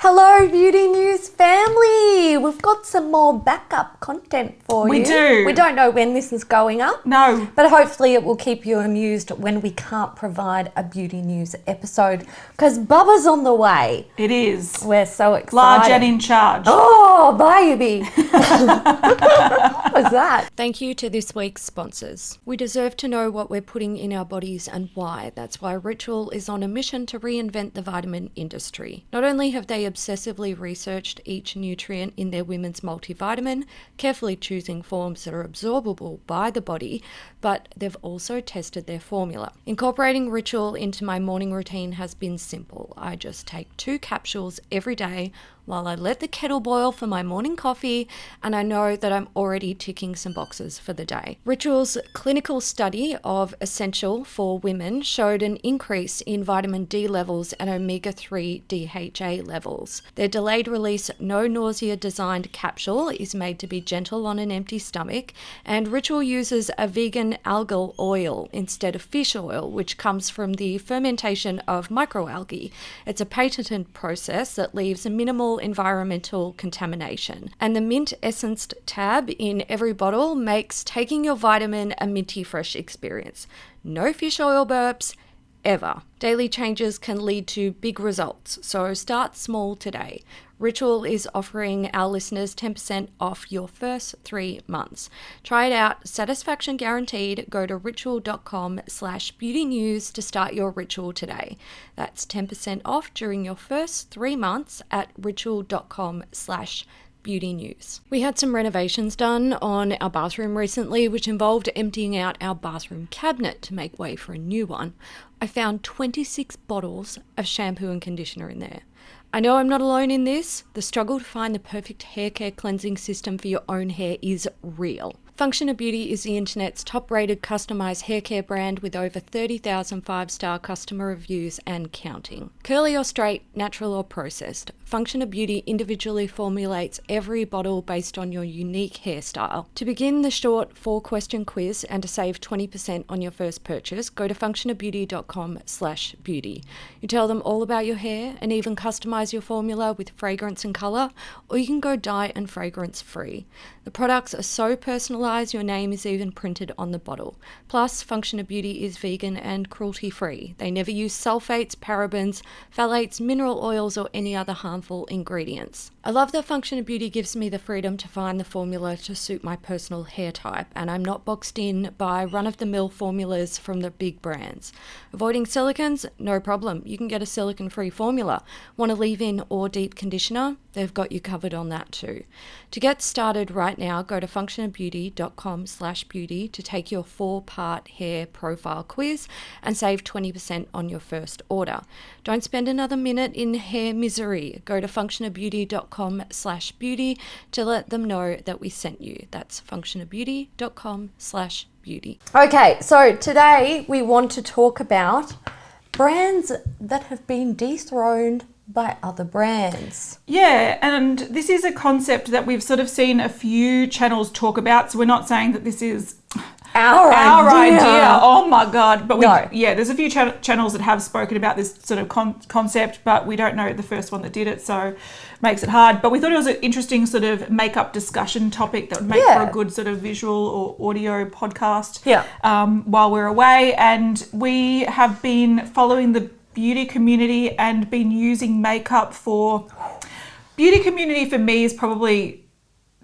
Hello, Beauty News family. We've got some more backup content for you. We do. We don't know when this is going up. No. But hopefully it will keep you amused when we can't provide a Beauty News episode because Bubba's on the way. It is. We're so excited. Large and in charge. Oh, baby. What was that? Thank you to this week's sponsors. We deserve to know what we're putting in our bodies and why. That's why Ritual is on a mission to reinvent the vitamin industry. Not only have they obsessively researched each nutrient in their women's multivitamin, carefully choosing forms that are absorbable by the body, but they've also tested their formula. Incorporating Ritual into my morning routine has been simple. I just take 2 capsules every day while I let the kettle boil for my morning coffee, and I know that I'm already ticking some boxes for the day. Ritual's clinical study of Essential for Women showed an increase in vitamin D levels and omega-3 DHA levels. Their delayed release, no nausea designed capsule is made to be gentle on an empty stomach, and Ritual uses a vegan algal oil instead of fish oil, which comes from the fermentation of microalgae. It's a patented process that leaves a minimal environmental contamination. And the mint essenced tab in every bottle makes taking your vitamin a minty fresh experience. No fish oil burps, ever. Daily changes can lead to big results, so start small today. Ritual is offering our listeners 10% off your first 3 months. Try it out, satisfaction guaranteed. Go to ritual.com/beautynews to start your Ritual today. That's 10% off during your first 3 months at ritual.com/beauty news. We had some renovations done on our bathroom recently, which involved emptying out our bathroom cabinet to make way for a new one. I found 26 bottles of shampoo and conditioner in there. I know I'm not alone in this. The struggle to find the perfect hair care cleansing system for your own hair is real. Function of Beauty is the internet's top-rated customized hair care brand with over 30,000 5-star customer reviews and counting. Curly or straight, natural or processed, Function of Beauty individually formulates every bottle based on your unique hairstyle. To begin the short 4-question quiz and to save 20% on your first purchase, go to functionofbeauty.com/beauty. You tell them all about your hair and even customize your formula with fragrance and color, or you can go dye and fragrance free. The products are so personalized, your name is even printed on the bottle. Plus, Function of Beauty is vegan and cruelty-free. They never use sulfates, parabens, phthalates, mineral oils, or any other harmful ingredients. I love that Function of Beauty gives me the freedom to find the formula to suit my personal hair type, and I'm not boxed in by run-of-the-mill formulas from the big brands. Avoiding silicons? No problem. You can get a silicon-free formula. Want a leave-in or deep conditioner? They've got you covered on that too. To get started right now, go to functionofbeauty.com/beauty to take your 4-part hair profile quiz and save 20% on your first order. Don't spend another minute in hair misery. Go to functionofbeauty.com/beauty to let them know that we sent you. That's functionofbeauty.com/beauty. Okay, so today we want to talk about brands that have been dethroned by other brands. Yeah, and this is a concept that we've sort of seen a few channels talk about, so we're not saying that this is our idea. Oh my God. But No. there's a few channels that have spoken about this sort of concept, but we don't know the first one that did it, so it makes it hard. But we thought it was an interesting sort of makeup discussion topic that would make for a good sort of visual or audio podcast while we're away. And we have been following the beauty community and been using makeup for... Beauty community for me is probably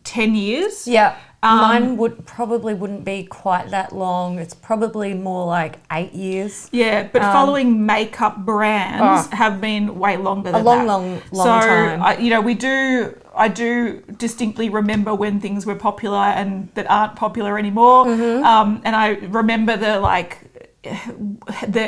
10 years. Yeah. Mine wouldn't be quite that long. It's probably more like 8 years. Yeah, but following makeup brands have been way longer than that. Long time. I do distinctly remember when things were popular and that aren't popular anymore. Mm-hmm. And I remember the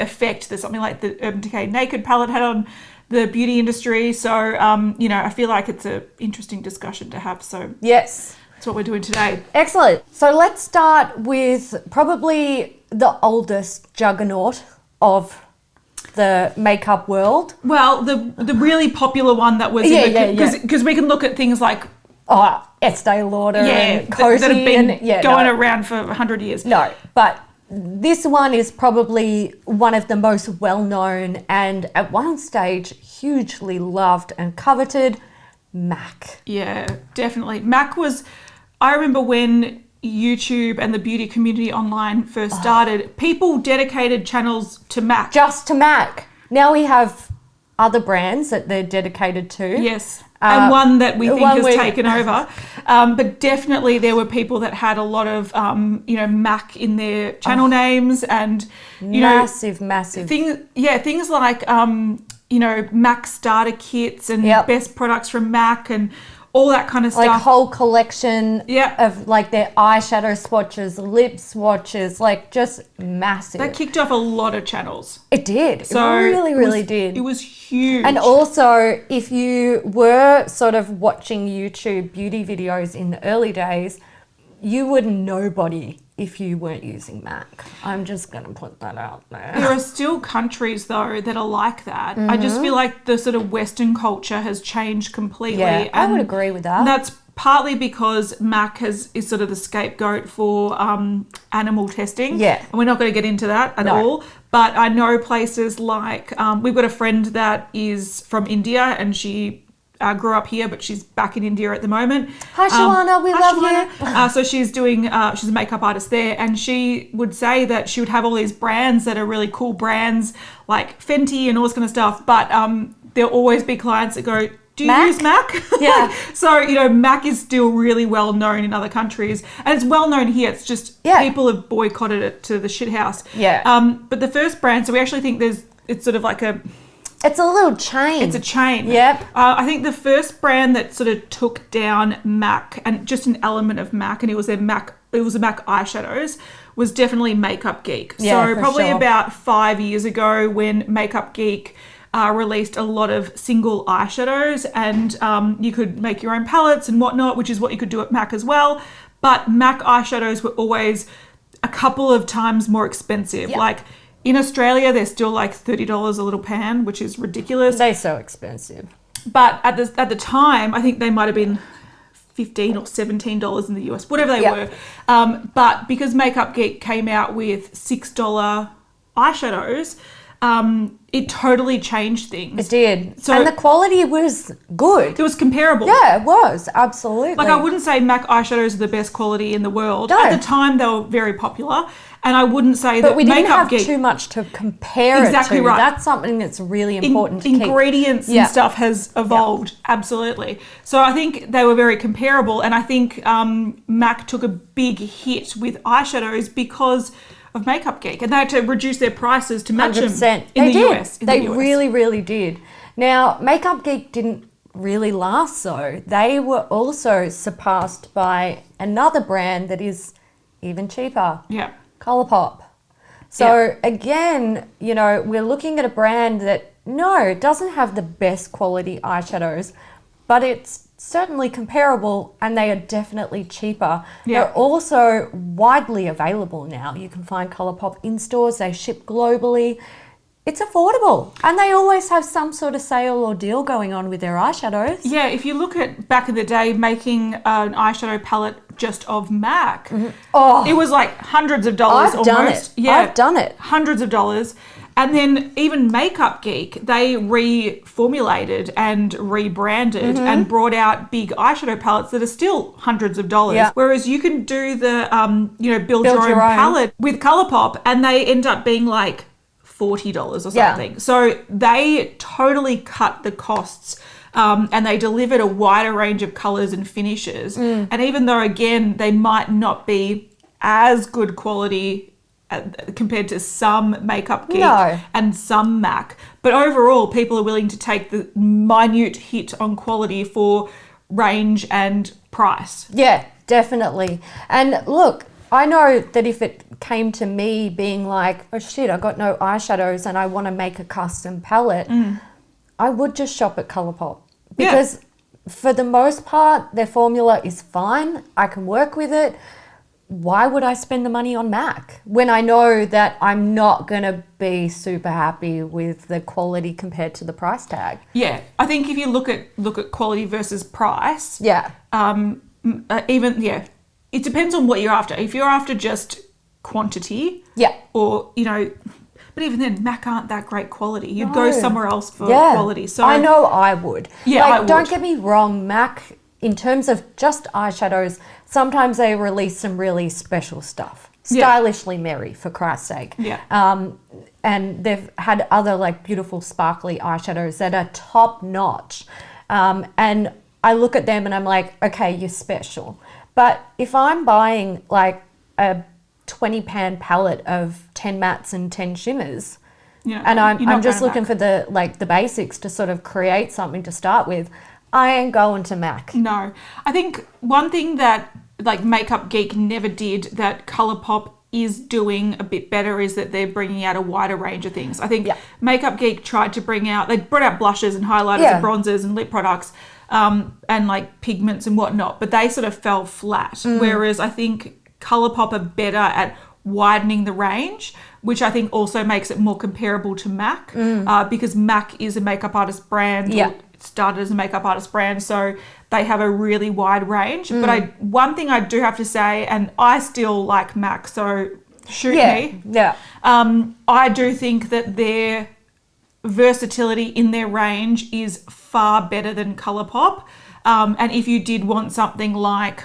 effect that something like the Urban Decay Naked palette had on the beauty industry. So, I feel like it's an interesting discussion to have. So yes. That's what we're doing today. Excellent. So let's start with probably the oldest juggernaut of the makeup world. Well, the really popular one that was because we can look at things like Estee Lauder and Coty that have been going around for 100 years. No, but this one is probably one of the most well-known and at one stage hugely loved and coveted, MAC. Yeah, definitely. MAC was, I remember when YouTube and the beauty community online first started, people dedicated channels to MAC. Just to MAC. Now we have other brands that they're dedicated to. Yes. And one that we think has taken over. But definitely there were people that had a lot of, MAC in their channel names and, massive. Things like, MAC starter kits and best products from MAC and all that kind of stuff. Like whole collection of like their eyeshadow swatches, lip swatches, like just massive. That kicked off a lot of channels. It did. So it really did. It was huge. And also, if you were sort of watching YouTube beauty videos in the early days, you were nobody if you weren't using MAC. I'm just going to put that out there. There are still countries, though, that are like that. I just feel like the sort of Western culture has changed completely. Yeah, I would agree with that. And that's partly because MAC is sort of the scapegoat for animal testing. Yeah. And we're not going to get into that at all. But I know places like, we've got a friend that is from India and she grew up here, but she's back in India at the moment. Hi, Shawana, we love you. So she's doing, she's a makeup artist there, and she would say that she would have all these brands that are really cool brands, like Fenty and all this kind of stuff, but there'll always be clients that go, do you use MAC? Yeah. So, MAC is still really well known in other countries, and it's well known here. It's just people have boycotted it to the shithouse. Yeah. But the first brand, so we actually think it's sort of like it's a little chain. It's a chain. Yep. I think the first brand that sort of took down MAC and just an element of MAC, and it was the MAC eyeshadows, was definitely Makeup Geek. Yeah, so for probably sure. about 5 years ago when Makeup Geek released a lot of single eyeshadows, and you could make your own palettes and whatnot, which is what you could do at MAC as well. But MAC eyeshadows were always a couple of times more expensive. Yep. Like, in Australia, they're still like $30 a little pan, which is ridiculous. They're so expensive. But at the time, I think they might have been $15 or $17 in the US, whatever they were. But because Makeup Geek came out with $6 eyeshadows, it totally changed things. It did. So, and the quality was good. It was comparable. Yeah, it was. Absolutely. Like, I wouldn't say MAC eyeshadows are the best quality in the world. No. At the time, they were very popular. And I wouldn't say but that we didn't Makeup have Geek, too much to compare Exactly it to. right. That's something that's really important to keep. Ingredients and stuff has evolved. Absolutely. So I think they were very comparable. And I think MAC took a big hit with eyeshadows because of Makeup Geek. And they had to reduce their prices to match 100%. them in the US. They really, really did. Now, Makeup Geek didn't really last though. They were also surpassed by another brand that is even cheaper. Yeah. Colourpop. So again, we're looking at a brand that, no, doesn't have the best quality eyeshadows, but it's certainly comparable and they are definitely cheaper. Yeah. They're also widely available now. You can find Colourpop in stores. They ship globally. It's affordable and they always have some sort of sale or deal going on with their eyeshadows. Yeah, if you look at back in the day making an eyeshadow palette just of MAC, it was like hundreds of dollars almost. Done it. Yeah, I've done it. Hundreds of dollars. And then even Makeup Geek, they reformulated and rebranded and brought out big eyeshadow palettes that are still hundreds of dollars. Yeah. Whereas you can do the, build your own palette with Colourpop and they end up being like $40 or something. So they totally cut the costs and they delivered a wider range of colours and finishes. And even though, again, they might not be as good quality compared to some Makeup Geek and some MAC, but overall people are willing to take the minute hit on quality for range and price. Yeah, definitely. And look, I know that if it came to me being like, oh shit, I got no eyeshadows and I want to make a custom palette, I would just shop at Colourpop because for the most part, their formula is fine. I can work with it. Why would I spend the money on MAC when I know that I'm not going to be super happy with the quality compared to the price tag? Yeah, I think if you look at quality versus price, it depends on what you're after. If you're after just quantity. Yeah. Or, you know, but even then, MAC aren't that great quality. You'd go somewhere else for quality. So I know I would. Yeah, I would. Don't get me wrong, MAC, in terms of just eyeshadows, sometimes they release some really special stuff. Stylishly merry, for Christ's sake. Yeah. And they've had other like beautiful sparkly eyeshadows that are top notch. And I look at them and I'm like, okay, you're special. But if I'm buying like a 20 pan palette of 10 mattes and 10 shimmers, and I'm just looking for the basics to sort of create something to start with, I ain't going to MAC. No. I think one thing that like Makeup Geek never did that Colourpop is doing a bit better is that they're bringing out a wider range of things. I think Makeup Geek tried to they brought out blushes and highlighters and bronzers and lip products and like pigments and whatnot, but they sort of fell flat. Whereas I think Colourpop are better at widening the range, which I think also makes it more comparable to MAC because MAC is a makeup artist brand. Or started as a makeup artist brand, so they have a really wide range. But one thing I do have to say, and I still like MAC, so shoot me. Yeah. I do think that their versatility in their range is far better than Colourpop. And if you did want something like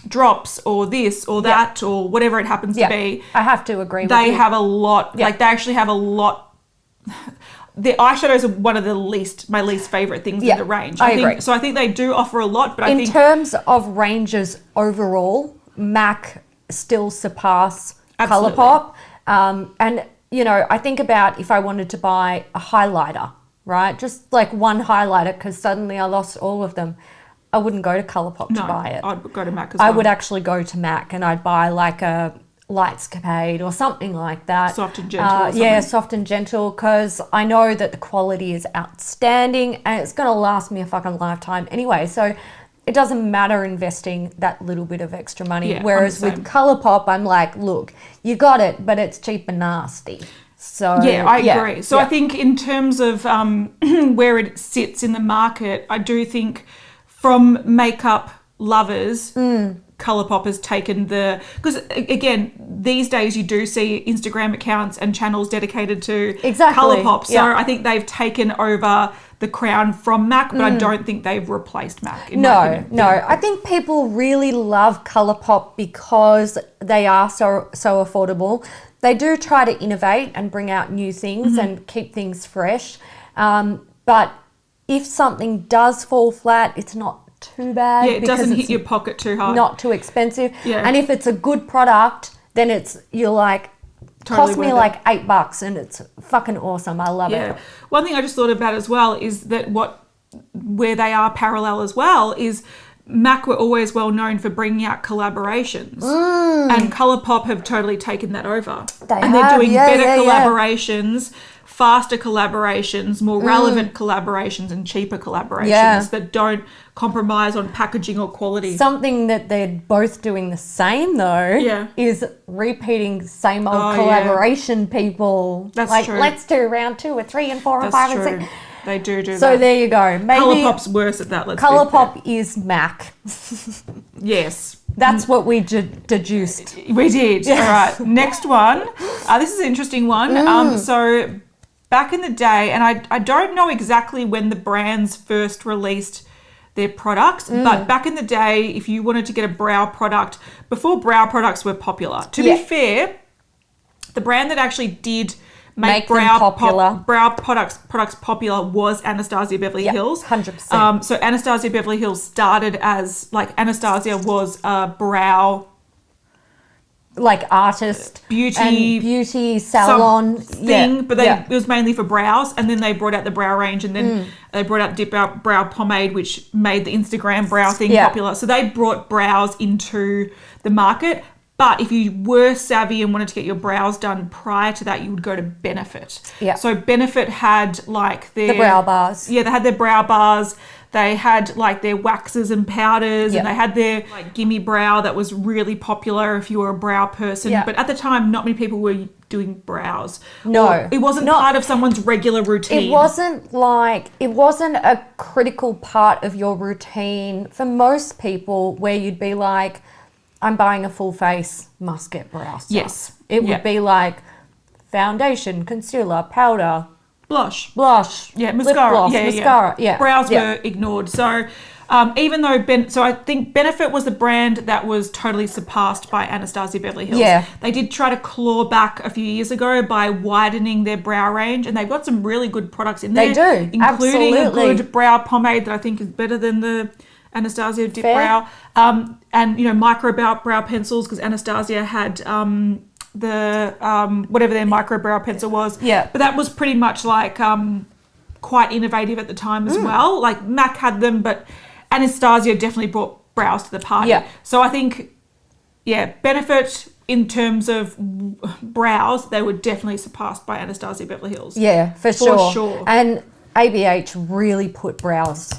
drops or this or that or whatever it happens to be, I have to agree with they you. have a lot, like they actually have a lot. The eyeshadows are one of my least favourite things in the range. I agree. So I think they do offer a lot, but in terms of ranges overall, MAC still surpass Colourpop. And, you know, I think about if I wanted to buy a highlighter, right? Just like one highlighter because suddenly I lost all of them. I wouldn't go to Colourpop to buy it. I'd go to MAC as well. I would actually go to MAC and I'd buy like a Lightscapade or something like that. Soft and gentle. Yeah, soft and gentle, because I know that the quality is outstanding and it's going to last me a fucking lifetime anyway. So it doesn't matter investing that little bit of extra money. Yeah, whereas with Colourpop, I'm like, look, you got it, but it's cheap and nasty. So yeah, I agree. So I think in terms of where it sits in the market, I do think from makeup lovers, Colourpop has taken because again, these days you do see Instagram accounts and channels dedicated to Colourpop. So I think they've taken over the crown from MAC, but I don't think they've replaced MAC. No. I think people really love Colourpop because they are so affordable. They do try to innovate and bring out new things and keep things fresh. But if something does fall flat, it's not too bad. Yeah, it doesn't hit your pocket too hard. Not too expensive. Yeah. And if it's a good product, then you're like, cost me like $8 and it's fucking awesome. I love it. One thing I just thought about as well is that where they are parallel as well is MAC were always well known for bringing out collaborations, and Colourpop have totally taken that over. They're doing better collaborations, faster collaborations, more relevant collaborations, and cheaper collaborations that don't compromise on packaging or quality. Something that they're both doing the same though is repeating same old collaboration people. That's true. Let's do round 2 or 3 and 4 and 5 and 6. They do that. So there you go. Maybe Colourpop's worse at that. Colourpop is MAC. Yes. That's what we deduced. We did. All right. Next one. This is an interesting one. So back in the day, and I don't know exactly when the brands first released their products, but back in the day, if you wanted to get a brow product, before brow products were popular, to be fair, the brand that actually did make brow products popular was Anastasia Beverly Hills. 100%. So Anastasia Beverly Hills started as Anastasia was a brow artist, beauty salon thing, but it was mainly for brows, and then they brought out the brow range, and then they brought out Dip Brow Pomade, which made the Instagram brow thing popular. So they brought brows into the market. But if you were savvy and wanted to get your brows done prior to that, you would go to Benefit. Yeah. So Benefit had the brow bars. Yeah, they had their brow bars. They had their waxes and powders, and they had their gimme brow that was really popular if you were a brow person. Yeah. But at the time, not many people were doing brows. No, or it wasn't part of someone's regular routine. It wasn't a critical part of your routine for most people where you'd be like, I'm buying a full face, must get brow stuff. Yes. It would be like foundation, concealer, powder, blush, yeah, mascara, lip gloss, mascara, yeah. Brows were ignored. So even though I think Benefit was the brand that was totally surpassed by Anastasia Beverly Hills. Yeah. They did try to claw back a few years ago by widening their brow range, and they've got some really good products in there. They do, including absolutely. a good brow pomade that I think is better than the Anastasia Dip Brow. And micro brow pencils, because Anastasia had the whatever their micro brow pencil was. Yeah. But that was pretty much like quite innovative at the time as well. Like MAC had them, but Anastasia definitely brought brows to the party. Yeah. So I think, Benefit in terms of brows, they were definitely surpassed by Anastasia Beverly Hills. Yeah, for sure. And ABH really put brows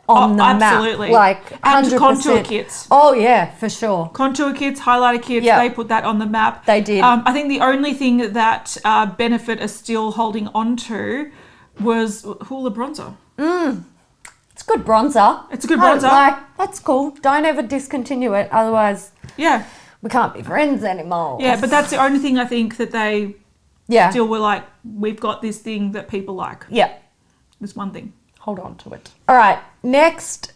on the absolutely. map. Like 100%. And contour kits. Oh, yeah, for sure. Contour kits, highlighter kits, they put that on the map. They did. I think the only thing that Benefit are still holding on to was Hoola Bronzer. It's a good bronzer. It's a good bronzer. That's cool. Don't ever discontinue it. Otherwise, we can't be friends anymore. Yeah, but that's the only thing I think that they still were like, we've got this thing that people like. Yeah. This one thing. Hold on to it. All right. Next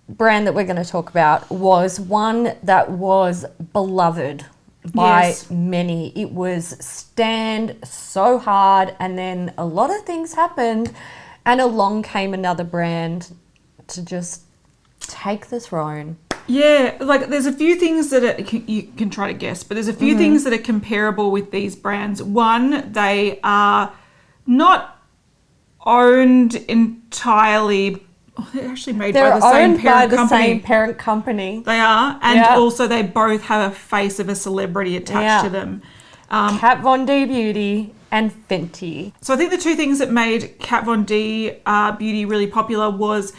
brand that we're going to talk about was one that was beloved by many. It was stand so hard, and then a lot of things happened, and along came another brand to just take the throne. Yeah, like there's a few things that you can try to guess, but there's a few things that are comparable with these brands. One, they are not owned entirely. They're actually made by the same parent company. They're owned by the same parent company. They are, and also they both have a face of a celebrity attached to them. Kat Von D Beauty and Fenty. So I think the two things that made Kat Von D Beauty really popular was,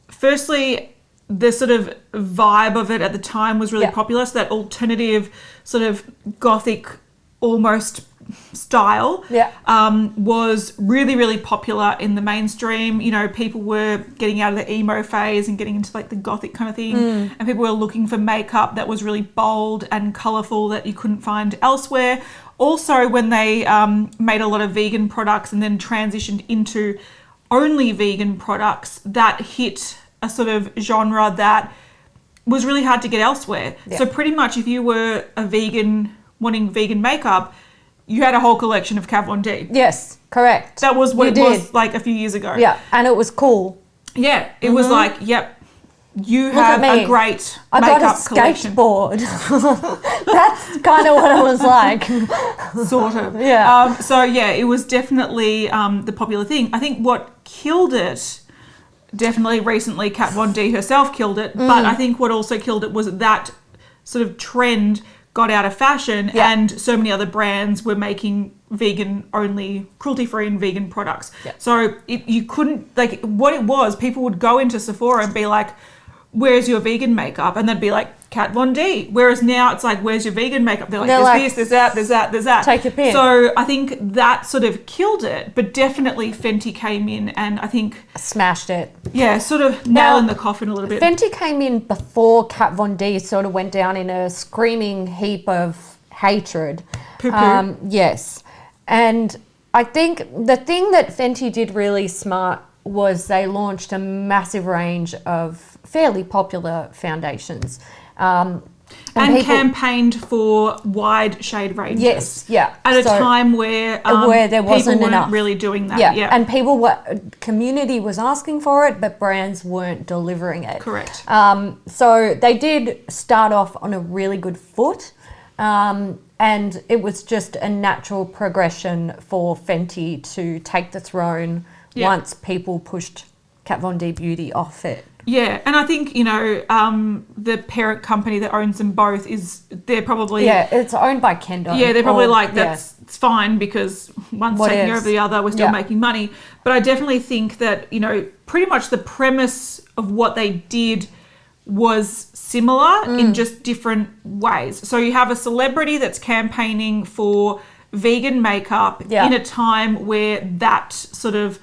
firstly, the sort of vibe of it at the time was really popular. So that alternative sort of gothic almost style was really, really popular in the mainstream. People were getting out of the emo phase and getting into like the gothic kind of thing, and people were looking for makeup that was really bold and colourful that you couldn't find elsewhere. Also, when they made a lot of vegan products and then transitioned into only vegan products, that hit a sort of genre that was really hard to get elsewhere. So pretty much if you were a vegan wanting vegan makeup, you had a whole collection of Kat Von D. Yes, correct. That was what it was like a few years ago. Yeah, and it was cool. Yeah, it was like, you have a great makeup collection. I got a skateboard. That's kind of what it was like. Sort of. Yeah. So it was definitely the popular thing. I think what killed it, definitely recently Kat Von D herself killed it, but I think what also killed it was that sort of trend got out of fashion and so many other brands were making vegan only, cruelty-free and vegan products. So you couldn't, like, what it was, people would go into Sephora and be like, where's your vegan makeup? And they'd be like, Kat Von D. Whereas now it's like, where's your vegan makeup? They're like, there's this, there's that. Take your pick. So I think that sort of killed it, but definitely Fenty came in and I think smashed it. Yeah, sort of nail in the coffin a little bit. Fenty came in before Kat Von D sort of went down in a screaming heap of hatred. Poo-poo. Yes. And I think the thing that Fenty did really smart was they launched a massive range of fairly popular foundations. And campaigned for wide shade ranges. Yes, yeah. At a time where there wasn't people enough. weren't really doing that. Yeah, and community was asking for it, but brands weren't delivering it. Correct. So they did start off on a really good foot, and it was just a natural progression for Fenty to take the throne once people pushed Kat Von D Beauty off it. Yeah, and I think, the parent company that owns them both they're probably... Yeah, it's owned by Kendo. Yeah, they're probably that's it's fine because one's taking over the other, we're still making money. But I definitely think that, pretty much the premise of what they did was similar in just different ways. So you have a celebrity that's campaigning for vegan makeup in a time where that sort of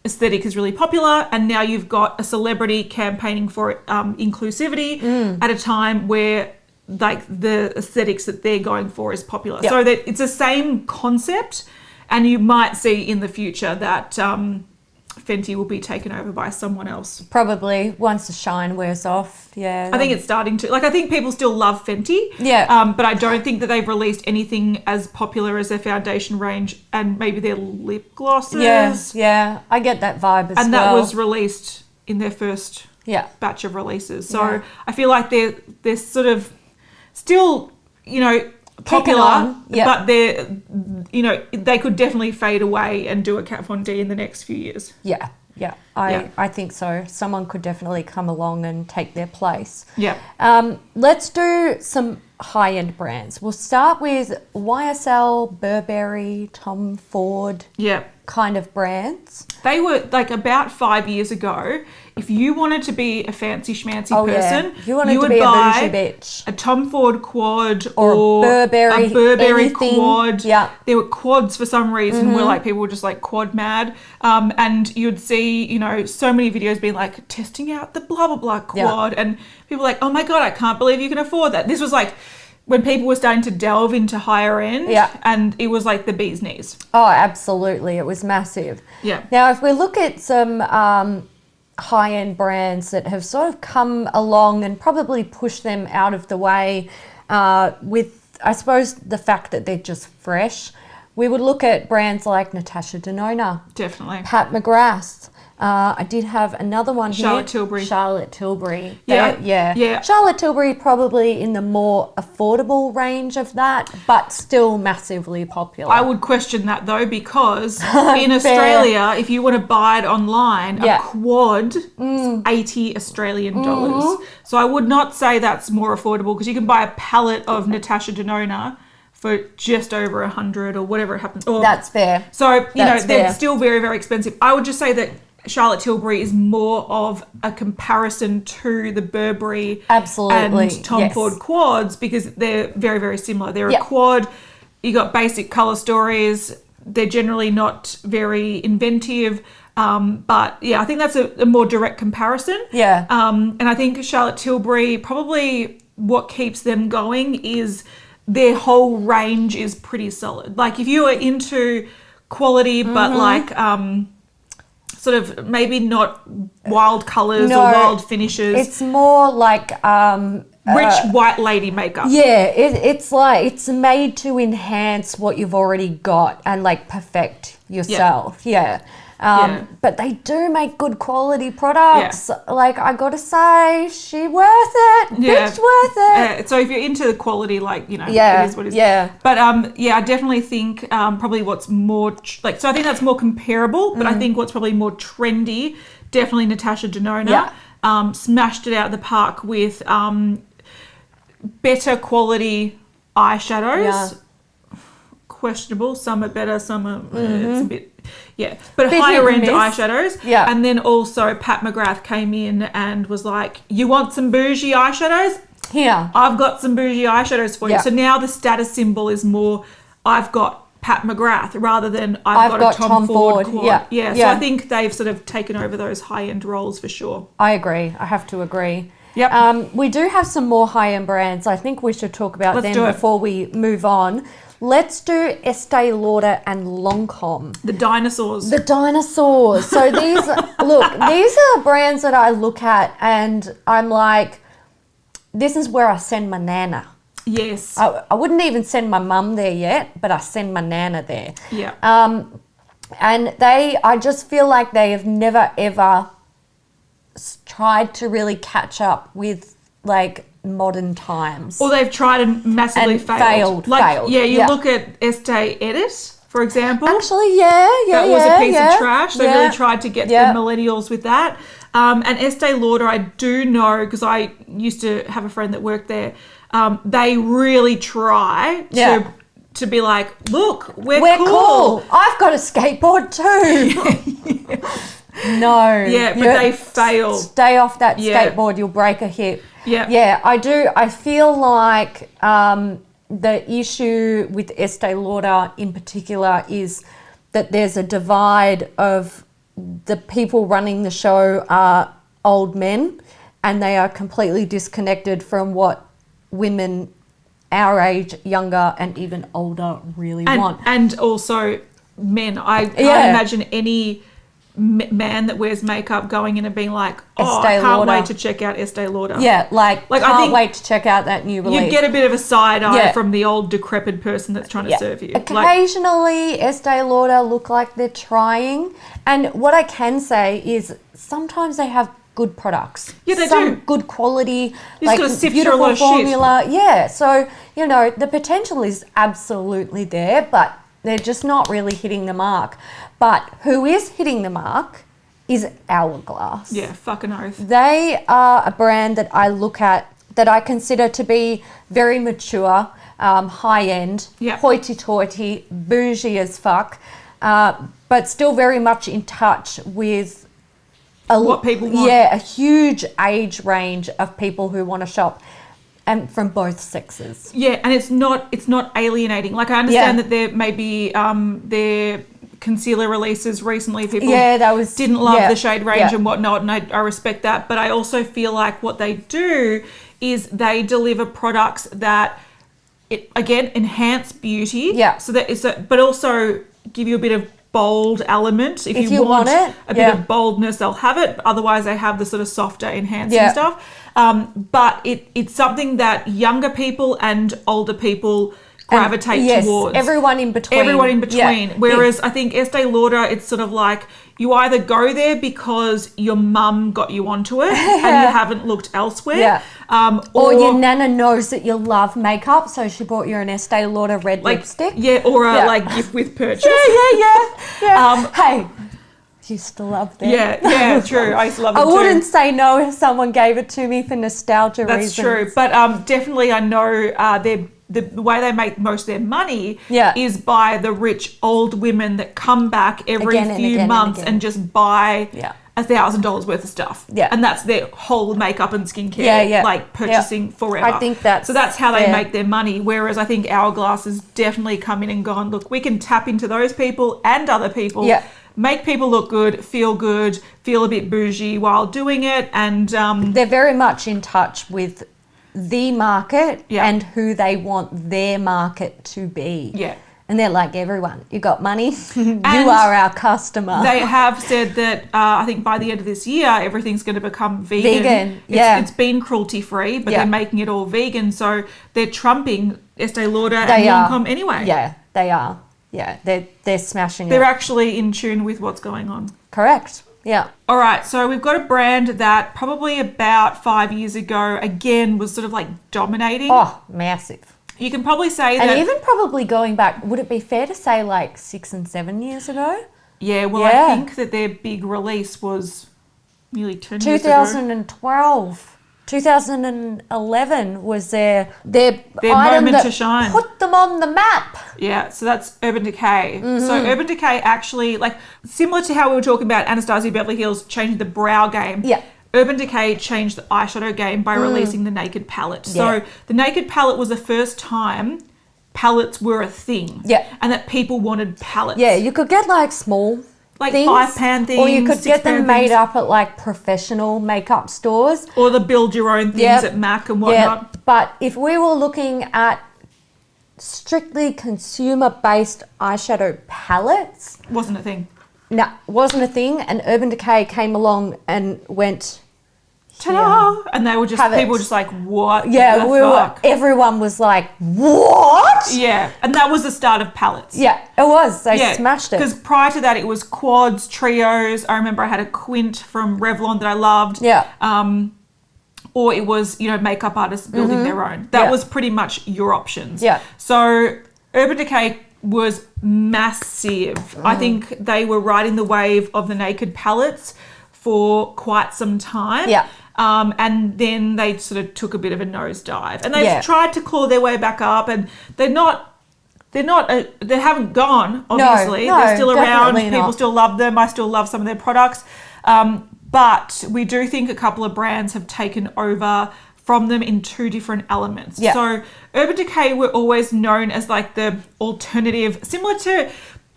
aesthetic is really popular, and now you've got a celebrity campaigning for inclusivity at a time where like the aesthetics that they're going for is popular. Yep. So that it's the same concept, and you might see in the future that Fenty will be taken over by someone else. Probably once the shine wears off. Yeah. I think it's starting to. Like, I think people still love Fenty. Yeah. But I don't think that they've released anything as popular as their foundation range and maybe their lip glosses. Yeah. I get that vibe as well. And that was released in their first batch of releases. So I feel like they're sort of still, popular, but they're, they could definitely fade away and do a Kat Von D in the next few years. Yeah. I think so. Someone could definitely come along and take their place. Yeah. Let's do some high-end brands. We'll start with Ysl Burberry Tom Ford. Yeah. Kind of brands. They were like about 5 years ago. If you wanted to be a fancy schmancy person, you would be buy a bougie bitch. A Tom Ford quad or a Burberry quad. Yeah, there were quads for some reason. Where like people were just like quad mad, and you'd see so many videos being like testing out the blah blah blah quad, and people were like, oh my god, I can't believe you can afford that. This was like when people were starting to delve into higher end, and it was like the bee's knees. Oh, absolutely. It was massive. Yeah. Now, if we look at some high-end brands that have sort of come along and probably pushed them out of the way with, I suppose, the fact that they're just fresh, we would look at brands like Natasha Denona. Definitely. Pat McGrath. I did have another one here. Charlotte Tilbury. Yeah. Charlotte Tilbury probably in the more affordable range of that, but still massively popular. I would question that though, because in Australia, if you want to buy it online, a quad is 80 Australian dollars. So I would not say that's more affordable, because you can buy a pallet of Natasha Denona for just over 100 or whatever it happens. That's fair. So, they're still very, very expensive. I would just say that Charlotte Tilbury is more of a comparison to the Burberry and Tom Ford quads, because they're very, very similar. They're a quad. You got basic color stories. They're generally not very inventive. But I think that's a more direct comparison. Yeah. And I think Charlotte Tilbury, probably what keeps them going is their whole range is pretty solid. Like if you are into quality, but like sort of maybe not wild colours or wild finishes. It's more like rich white lady makeup. Yeah, it's like it's made to enhance what you've already got and like perfect yourself. But they do make good quality products. Like, I gotta say, she worth it. Bitch worth it. So if you're into the quality, like, it is what it is. But I definitely think probably what's more so I think that's more comparable. But I think what's probably more trendy, definitely Natasha Denona. Smashed it out of the park with better quality eyeshadows. Questionable. Some are better. Some are it's a bit. But higher end eyeshadows. And then also Pat McGrath came in and was like, you want some bougie eyeshadows? Here. I've got some bougie eyeshadows for you. So now the status symbol is more, I've got Pat McGrath, rather than I've got a Tom Ford quad. So I think they've sort of taken over those high end roles for sure. I agree. I have to agree. Yep. We do have some more high end brands. I think we should talk about them before we move on. Let's do Estee Lauder and Lancome. The dinosaurs. So these, these are brands that I look at and I'm like, this is where I send my nana. Yes. I wouldn't even send my mum there yet, but I send my nana there. Yeah. And I just feel like they have never ever tried to really catch up with like modern times. Or they've tried and massively failed. You look at Estee Edit, for example. Actually, that was a piece of trash. They really tried to get the millennials with that. And Estee Lauder, I do know, because I used to have a friend that worked there, they really try to be like, look, we're cool. I've got a skateboard too. No. Yeah, but they failed. Stay off that skateboard, you'll break a hip. Yeah, I do. I feel like the issue with Estee Lauder in particular is that there's a divide of the people running the show are old men and they are completely disconnected from what women our age, younger, and even older really want. And also men. I imagine any man that wears makeup going in and being like, I can't wait to check out Estee Lauder. Yeah, like I can't wait to check out that new release. You get a bit of a side eye from the old decrepit person that's trying to serve you. Occasionally, Estee Lauder look like they're trying. And what I can say is sometimes they have good products. Yeah, they Some do. good quality, You like just gotta sift beautiful through a lot of formula. Yeah, so, you know, the potential is absolutely there, but they're just not really hitting the mark. But who is hitting the mark is Hourglass. Yeah, fucking oath. They are a brand that I look at, that I consider to be very mature, high-end, hoity-toity, bougie as fuck, but still very much in touch with what people want. Yeah, a huge age range of people who want to shop, and from both sexes. Yeah, and it's not alienating. Like I understand that there may be their concealer releases recently. People didn't love the shade range and whatnot, and I respect that. But I also feel like what they do is they deliver products that enhance beauty. Yeah. So that is, but also give you a bit of bold element. If you want it, a bit of boldness, they'll have it. Otherwise, they have the sort of softer enhancing stuff. But it's something that younger people and older people gravitate towards. Everyone in between. Yeah. Whereas I think Estee Lauder, it's sort of like you either go there because your mum got you onto it and you haven't looked elsewhere. Yeah. Or your nana knows that you love makeup, so she bought you an Estee Lauder red lipstick. Yeah, or a gift with purchase. Yeah. Hey, used to love them. Yeah, true. I used to love them too. I wouldn't say no if someone gave it to me for nostalgia reasons. That's true. But definitely I know the way they make most of their money is by the rich old women that come back every few months and just buy $1,000 worth of stuff. Yeah. And that's their whole makeup and skincare, like purchasing forever. I think that's how they make their money. Whereas I think Hourglass has definitely come in and gone, look, we can tap into those people and other people. Yeah. Make people look good, feel a bit bougie while doing it. And they're very much in touch with the market and who they want their market to be. Yeah. And they're like, everyone, you got money, you are our customer. They have said that I think by the end of this year, everything's going to become vegan. It's been cruelty-free, but they're making it all vegan. So they're trumping Estee Lauder and Lancome anyway. Yeah, they are. Yeah, they're smashing it. They're actually in tune with what's going on. Correct. Yeah. All right. So we've got a brand that probably about 5 years ago, again, was sort of like dominating. Oh, massive. You can probably say that. And even probably going back, would it be fair to say like 6 and 7 years ago? Yeah. Well, I think that their big release was nearly 10 years ago. 2012. 2011 was their item moment to shine. Put them on the map. Yeah, so that's Urban Decay. So Urban Decay actually, like, similar to how we were talking about Anastasia Beverly Hills changing the brow game. Yeah. Urban Decay changed the eyeshadow game by releasing the Naked Palette. So the Naked Palette was the first time palettes were a thing. Yeah. And that people wanted palettes. Yeah, you could get like small like things, 5-pan things, or you could get them made things. up at like professional makeup stores, or the build your own things at MAC and whatnot. Yeah. But if we were looking at strictly consumer-based eyeshadow palettes, wasn't a thing. No, wasn't a thing. And Urban Decay came along and went, ta-da! And they were just people were just like, what? Yeah, everyone was like, what? Yeah, and that was the start of palettes. Yeah, it was. They smashed it. Because prior to that, it was quads, trios. I remember I had a Quint from Revlon that I loved. Yeah. Or it was, makeup artists building their own. That was pretty much your options. Yeah. So Urban Decay was massive. I think they were riding the wave of the Naked palettes for quite some time. Yeah. And then they sort of took a bit of a nosedive, and they've tried to claw their way back up, and they haven't gone, obviously. No, they're still around. People not. still love them. I still love some of their products. But we do think a couple of brands have taken over from them in two different elements. Yeah. So Urban Decay were always known as like the alternative, similar to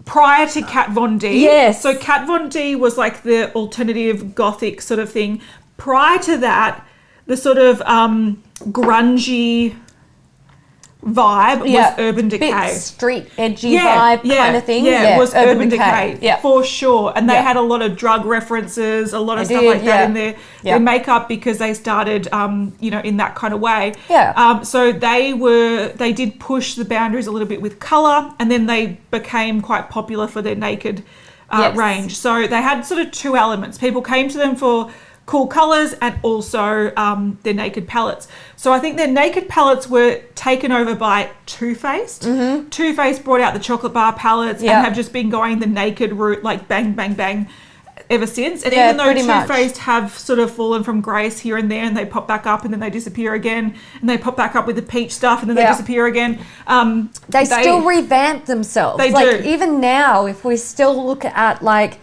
prior to Kat Von D. Yes. So Kat Von D was like the alternative gothic sort of thing. Prior to that, the sort of grungy vibe was Urban Decay. Bit street edgy vibe kind of thing. Yeah, it was Urban Decay yeah. for sure. And they had a lot of drug references, a lot of stuff like that in their makeup because they started, in that kind of way. Yeah. So they did push the boundaries a little bit with colour, and then they became quite popular for their naked range. So they had sort of two elements. People came to them for cool colours and also their naked palettes. So I think their naked palettes were taken over by Too Faced. Mm-hmm. Too Faced brought out the chocolate bar palettes and have just been going the naked route, like bang, bang, bang, ever since. And even though Too Faced have sort of fallen from grace here and there, and they pop back up and then they disappear again, and they pop back up with the peach stuff and then they disappear again. They still revamp themselves. They do. Even now, if we still look at like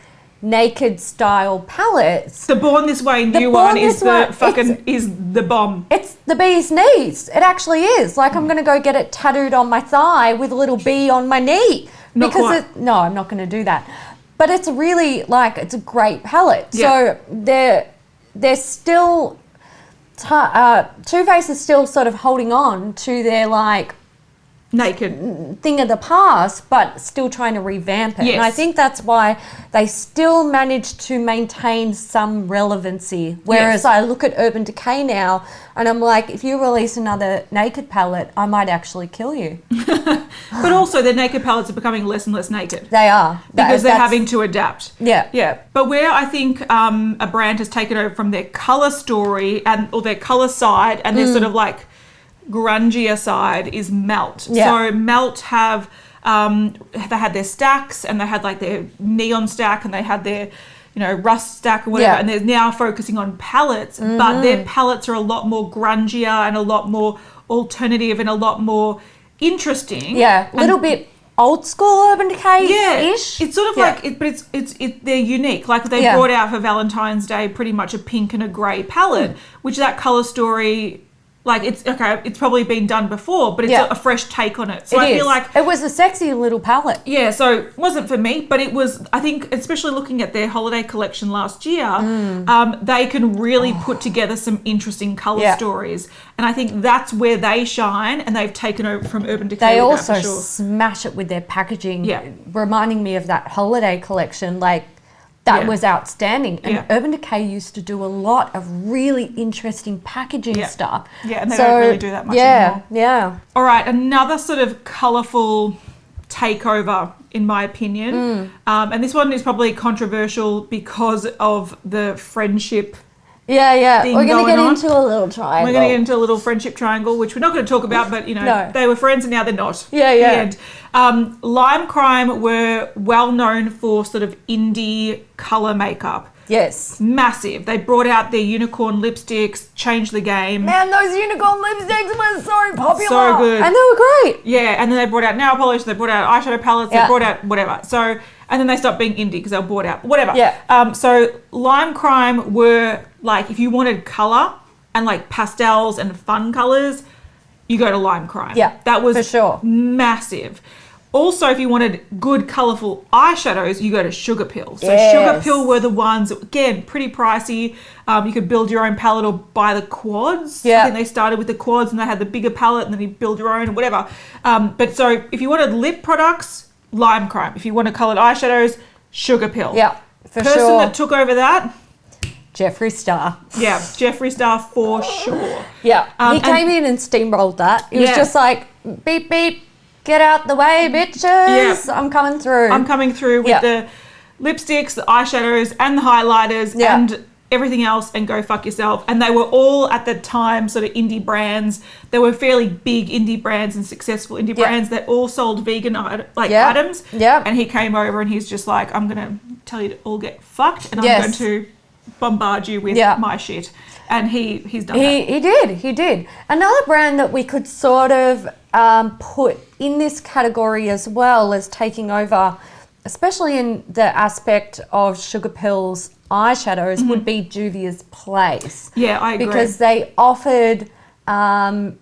naked style palettes, the Born This Way new one is the bomb. It's the bee's knees. It actually is. Like, I'm going to go get it tattooed on my thigh with a little bee on my knee. No, I'm not going to do that. But it's really it's a great palette. Yeah. So they're still Too Faced is still sort of holding on to their naked thing of the past, but still trying to revamp it. Yes. And I think that's why they still managed to maintain some relevancy. Whereas I look at Urban Decay now and I'm like, if you release another naked palette, I might actually kill you. But also their naked palettes are becoming less and less naked. They are. Because they're having to adapt. Yeah. Yeah. But where I think a brand has taken over from their colour story or their colour side and their sort of grungier side is Melt. Yeah. So Melt have they had their stacks and they had their neon stack and they had their rust stack or whatever, and they're now focusing on palettes, but their palettes are a lot more grungier and a lot more alternative and a lot more interesting. Yeah, a little bit old school Urban Decay-ish. It's sort of but it's they're unique. Like they brought out for Valentine's Day pretty much a pink and a grey palette, which that colour story. It's probably been done before, but it's a fresh take on it. So I feel like it was a sexy little palette. Yeah, so it wasn't for me, but it was, I think, especially looking at their holiday collection last year, they can really put together some interesting colour stories. And I think that's where they shine, and they've taken over from Urban Decay. They also smash it with their packaging, reminding me of that holiday collection, that was outstanding. And Urban Decay used to do a lot of really interesting packaging stuff. Yeah, and they don't really do that much anymore. Yeah. All right, another sort of colourful takeover, in my opinion. And this one is probably controversial because of the friendship thing We're going to get on. into a little triangle. We're going to get into a little friendship triangle, which we're not going to talk about, but, they were friends and now they're not. Yeah. The end. Lime Crime were well known for sort of indie colour makeup. Yes. Massive. They brought out their unicorn lipsticks, changed the game. Man, those unicorn lipsticks were so popular. So good. And they were great. Yeah, and then they brought out nail polish, they brought out eyeshadow palettes, they brought out whatever. So, and then they stopped being indie because they were bought out. Whatever. Yeah. So Lime Crime were if you wanted colour and pastels and fun colours, you go to Lime Crime. Yeah, that was for sure. Massive. Also, if you wanted good, colourful eyeshadows, you go to Sugar Pill. So Sugar Pill were the ones, again, pretty pricey. You could build your own palette or buy the quads. Yeah. I think they started with the quads and they had the bigger palette and then you build your own and whatever. But so if you wanted lip products, Lime Crime. If you wanted coloured eyeshadows, Sugar Pill. Yeah, for Person sure. that took over that, Jeffree Star. Yeah, Jeffree Star for sure. Yeah, he came in and steamrolled that. He was just like, beep, beep, get out the way, bitches. Yeah. I'm coming through. I'm coming through with the lipsticks, the eyeshadows, and the highlighters, and everything else, and go fuck yourself. And they were all, at the time, sort of indie brands. They were fairly big indie brands and successful indie brands that all sold vegan items. Yeah. And he came over and he's just like, I'm going to tell you to all get fucked, and I'm going to bombard you with my shit. And he's done that. He did. Another brand that we could sort of put in this category as well as taking over, especially in the aspect of Sugar Pill's eyeshadows, would be Juvia's Place. Yeah, I agree. Because they offered similar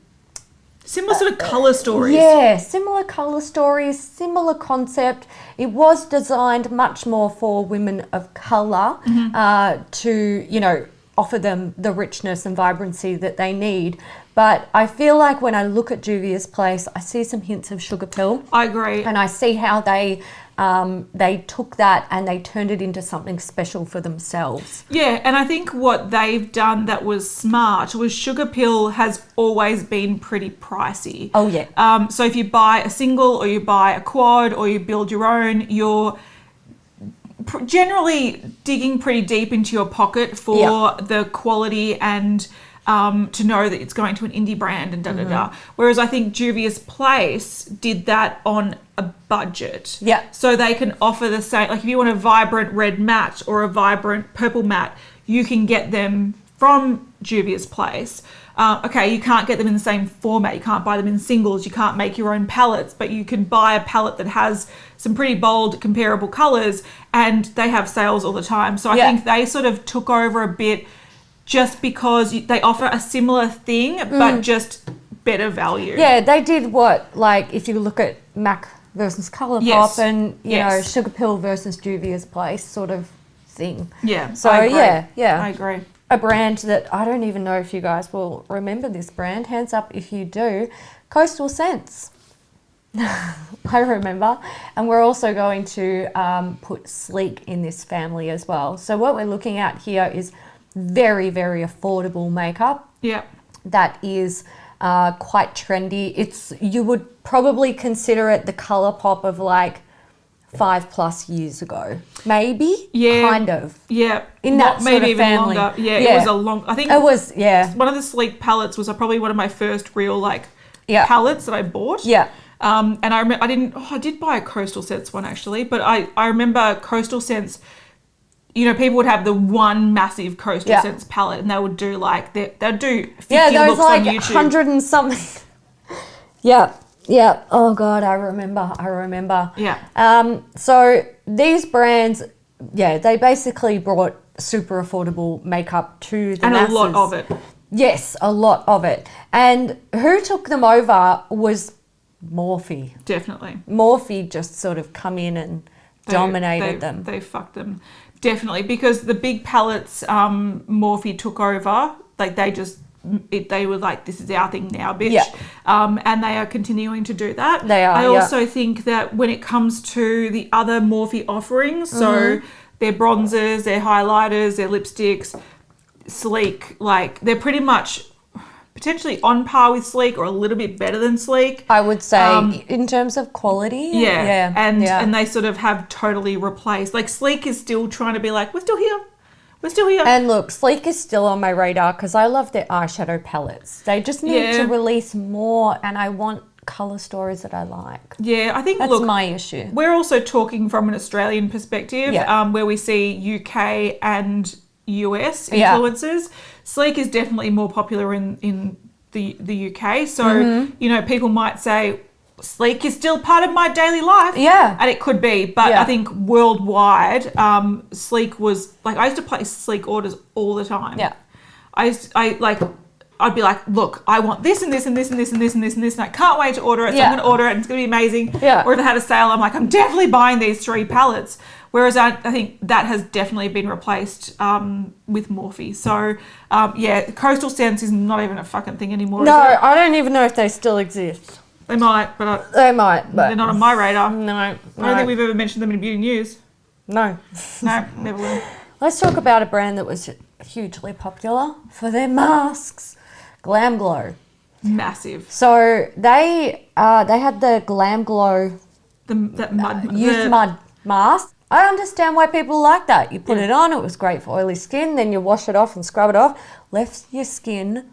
sort of colour stories. Yeah, similar colour stories, similar concept. It was designed much more for women of colour to, offer them the richness and vibrancy that they need. But I feel like when I look at Juvia's Place, I see some hints of Sugar Pill. I agree. And I see how they took that and they turned it into something special for themselves. Yeah, and I think what they've done that was smart was Sugar Pill has always been pretty pricey. Oh, yeah. So if you buy a single or you buy a quad or you build your own, you're generally digging pretty deep into your pocket for the quality and to know that it's going to an indie brand and da-da-da. Whereas I think Juvia's Place did that on a budget. Yeah. So they can offer the same, like if you want a vibrant red matte or a vibrant purple matte, you can get them from Juvia's Place. Okay, you can't get them in the same format. You can't buy them in singles. You can't make your own palettes, but you can buy a palette that has some pretty bold comparable colours, and they have sales all the time. So I think they sort of took over a bit just because they offer a similar thing, but just better value. Yeah, they did what, like if you look at MAC versus Colourpop and, you know, Sugar Pill versus Juvia's Place sort of thing. Yeah, so I agree. yeah. I agree. A brand that I don't even know if you guys will remember this brand. Hands up if you do. Coastal Scents. I remember. And we're also going to put Sleek in this family as well. So what we're looking at here is very, very affordable makeup. Yeah. That is quite trendy. You would probably consider it the Colourpop of like 5+ years ago, maybe. Yeah, kind of. Yeah, in that maybe sort of even family. longer. Yeah, it was a long. I think it was. Yeah, one of the Sleek palettes was probably one of my first real palettes that I bought. Yeah. And I remember I did buy a Coastal Scents one actually, but I remember Coastal Scents. You know, people would have the one massive Coastal Scents palette, and they would do they'd do 50 those looks on YouTube. 100 and something. Yeah. Oh God, I remember. Yeah. So these brands, they basically brought super affordable makeup to the masses. And a lot of it. Yes, a lot of it. And who took them over was Morphe. Definitely. Morphe just sort of come in and dominated them. They fucked them. Definitely, because the big palettes Morphe took over, they were like, this is our thing now, bitch. Yeah. And they are continuing to do that. They are, I also think that when it comes to the other Morphe offerings, so their bronzers, their highlighters, their lipsticks, Sleek, they're pretty much potentially on par with Sleek or a little bit better than Sleek. I would say in terms of quality. Yeah. And they sort of have totally replaced. Sleek is still trying to be like, we're still here. And look, Sleek is still on my radar because I love their eyeshadow palettes. They just need to release more, and I want colour stories that I like. Yeah, I think that's my issue. We're also talking from an Australian perspective, where we see UK and US influencers. Sleek is definitely more popular in the UK. So, you know, people might say, Sleek is still part of my daily life. Yeah. And it could be. But I think worldwide, Sleek was, I used to place Sleek orders all the time. Yeah. I'd be like, look, I want this and this and this and this and this and this and this, and I can't wait to order it. So I'm going to order it and it's going to be amazing. Yeah. Or if it had a sale, I'm like, I'm definitely buying these 3 palettes. Whereas I think that has definitely been replaced with Morphe. So, Coastal Scents is not even a fucking thing anymore. No, I don't even know if they still exist. They might, but they're not on my radar. No. I don't think we've ever mentioned them in beauty news. No. No, never will. Let's talk about a brand that was hugely popular for their masks, Glam Glow. Massive. So they had the Glam Glow mud mask. I understand why people like that. You put it on, it was great for oily skin, then you wash it off and scrub it off. Left your skin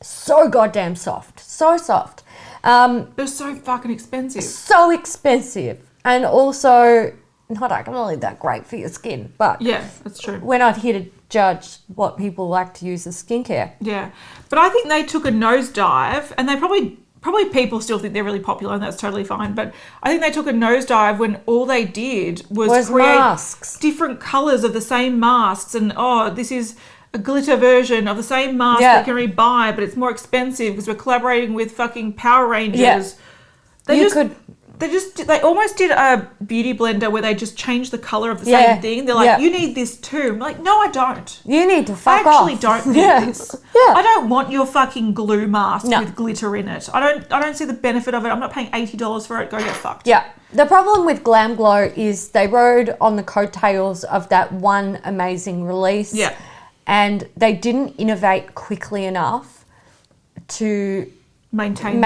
so goddamn soft. So soft. They're so fucking expensive. So expensive. And also not actually that great for your skin. But yeah, that's true. We're not here to judge what people like to use as skincare. Yeah. But I think they took a nosedive, and they probably people still think they're really popular, and that's totally fine. But I think they took a nosedive when all they did was create masks. Different colours of the same masks. And, this is a glitter version of the same mask that you can buy, but it's more expensive because we're collaborating with fucking Power Rangers. Yeah. They almost did a beauty blender where they just changed the colour of the same thing. They're like, you need this too. I'm like, no, I don't. You need to fuck off. I actually don't need this. Yeah. I don't want your fucking glue mask with glitter in it. I don't see the benefit of it. I'm not paying $80 for it. Go get fucked. Yeah. The problem with Glam Glow is they rode on the coattails of that one amazing release. Yeah. And they didn't innovate quickly enough to maintain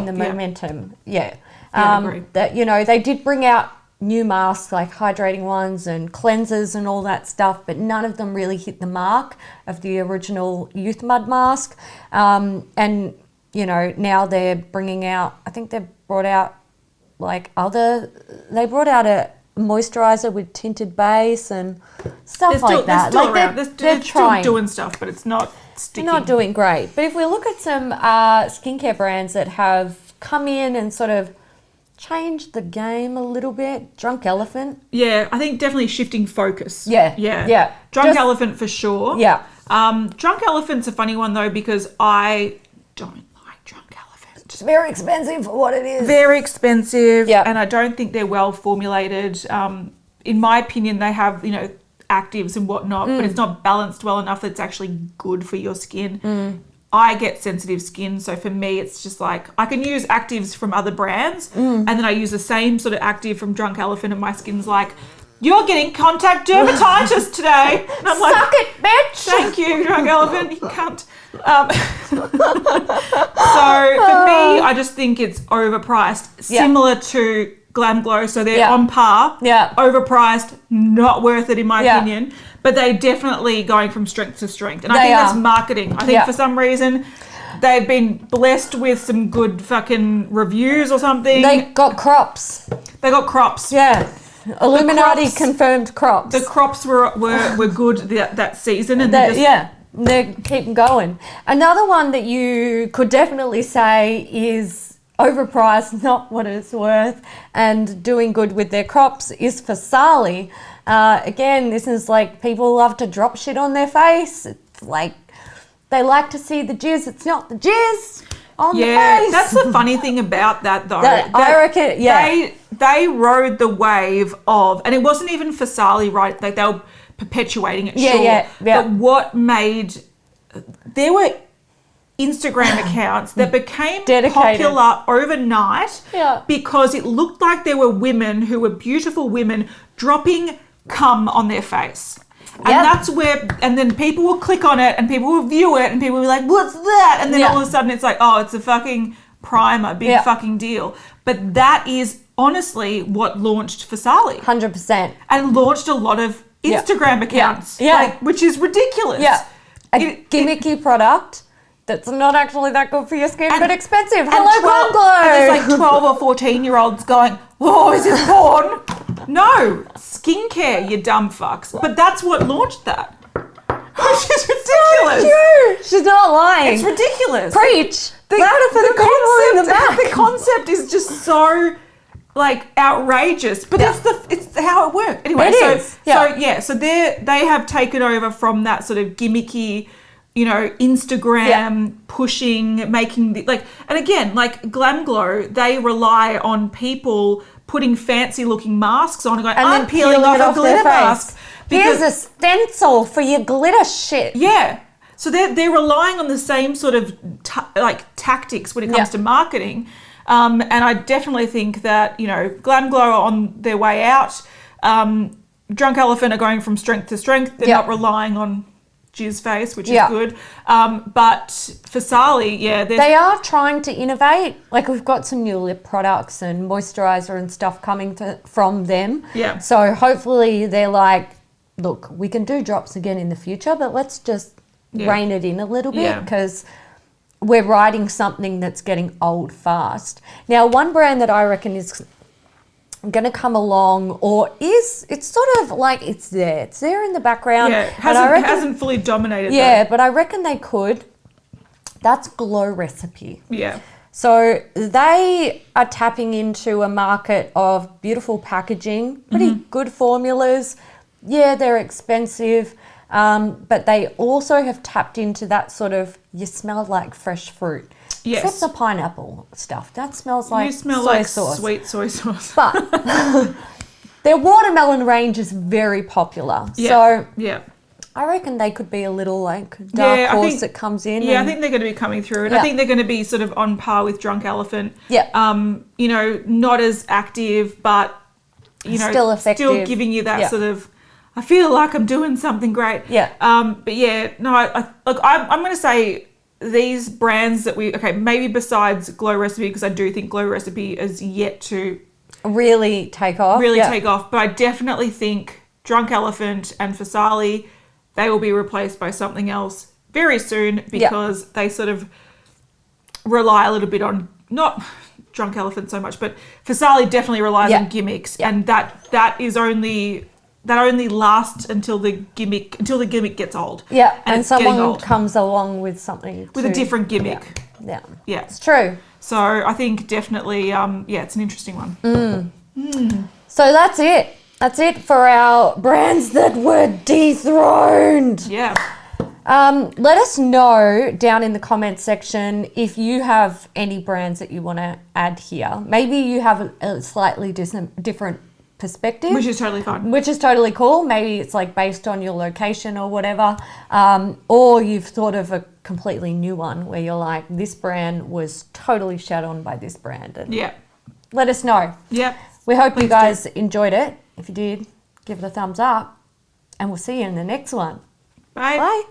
the momentum. Yeah. I agree. That, they did bring out new masks like hydrating ones and cleansers and all that stuff, but none of them really hit the mark of the original Youth Mud mask. And, now they're bringing out, I think they've brought out they brought out a moisturizer with tinted base and stuff like that. They're still around. They're still doing stuff, but it's not sticking. They're not doing great. But if we look at some skincare brands that have come in and sort of changed the game a little bit, Drunk Elephant. Yeah, I think definitely shifting focus. Yeah. Drunk Elephant for sure. Yeah. Drunk Elephant's a funny one though because I don't like Drunk Elephant. It's very expensive for what it is. Very expensive. Yeah. And I don't think they're well formulated. In my opinion, they have, actives and whatnot, but it's not balanced well enough that it's actually good for your skin. I get sensitive skin, so for me it's just like I can use actives from other brands and then I use the same sort of active from Drunk Elephant and my skin's like, you're getting contact dermatitis today. And I'm like, suck it, bitch. Thank you, Drunk Elephant, you can't. So for me, I just think it's overpriced, similar to Glam Glow, so they're on par, overpriced, not worth it in my opinion, but they're definitely going from strength to strength. And I think that's marketing. I think for some reason they've been blessed with some good fucking reviews or something. They got crops. Yeah. Illuminati confirmed crops. The crops were good that season. And they're keeping going. Another one that you could definitely say is overpriced, not what it's worth, and doing good with their crops is Fasali. Again, this is like people love to drop shit on their face. It's like they like to see the jizz. It's not the jizz on the face. That's the funny thing about that though. I reckon, They rode the wave of, and it wasn't even Fasali, right? Like they were perpetuating it, sure. But what made, there were Instagram accounts that became popular overnight because it looked like there were women who were beautiful women dropping cum on their face. And that's where, and then people will click on it and people will view it and people will be like, what's that? And then all of a sudden it's like, oh, it's a fucking primer, big fucking deal. But that is honestly what launched Fasali. 100%. And launched a lot of Instagram accounts, which is ridiculous. Yeah. A gimmicky product that's not actually that good for your skin, but expensive. Hello, Glam Glow. And there's like 12 or 14-year-olds going, oh, is this porn? No, skincare, you dumb fucks. But that's what launched that. Which is ridiculous. So she's not lying. It's ridiculous. Preach. Louder for the people in the back. The concept is just so like outrageous, but it's how it works. Anyway, so they have taken over from that sort of gimmicky, Instagram pushing, making and again, like Glam Glow, they rely on people putting fancy looking masks on and going, I'm peeling off a glitter mask. Here's a stencil for your glitter shit. Yeah. So they're relying on the same sort of tactics when it comes to marketing. And I definitely think that, Glam Glow are on their way out. Drunk Elephant are going from strength to strength. They're not relying on jizz face, which is good. But Fasali, they are trying to innovate. Like we've got some new lip products and moisturizer and stuff coming from them. Yeah. So hopefully they're like, look, we can do drops again in the future, but let's just rein it in a little bit because we're riding something that's getting old fast. Now, one brand that I reckon is going to come along, or it's sort of like it's there in the background. Yeah, hasn't fully dominated. But I reckon they could. That's Glow Recipe. Yeah. So they are tapping into a market of beautiful packaging, pretty good formulas. Yeah, they're expensive, but they also have tapped into that sort of, you smell like fresh fruit. Yes. Except the pineapple stuff. That smells like you smell soy like sauce. sweet soy sauce. But their watermelon range is very popular. Yeah. So yeah. I reckon they could be a little like dark horse that comes in. Yeah, I think they're going to be coming through. And I think they're going to be sort of on par with Drunk Elephant. Yeah. You know, not as active, but, you know, still effective. Still giving you that sort of, I feel like I'm doing something great. Yeah. But yeah, no, I'm going to say these brands that maybe besides Glow Recipe, because I do think Glow Recipe is yet to really take off. Take off. But I definitely think Drunk Elephant and Fasali, they will be replaced by something else very soon, because they sort of rely a little bit on, not Drunk Elephant so much, but Fasali definitely relies on gimmicks, and that only lasts until the gimmick gets old. Yeah, and someone comes along with something with a different gimmick. Yeah, it's true. So I think definitely, it's an interesting one. So that's it. That's it for our brands that were dethroned. Yeah. Let us know down in the comments section if you have any brands that you want to add here. Maybe you have a slightly different perspective. Which is totally fun. Which is totally cool. Maybe it's like based on your location or whatever. Or you've thought of a completely new one where you're like, this brand was totally shat on by this brand. And let us know. Yeah. We hope you guys enjoyed it. If you did, give it a thumbs up. And we'll see you in the next one. Bye. Bye.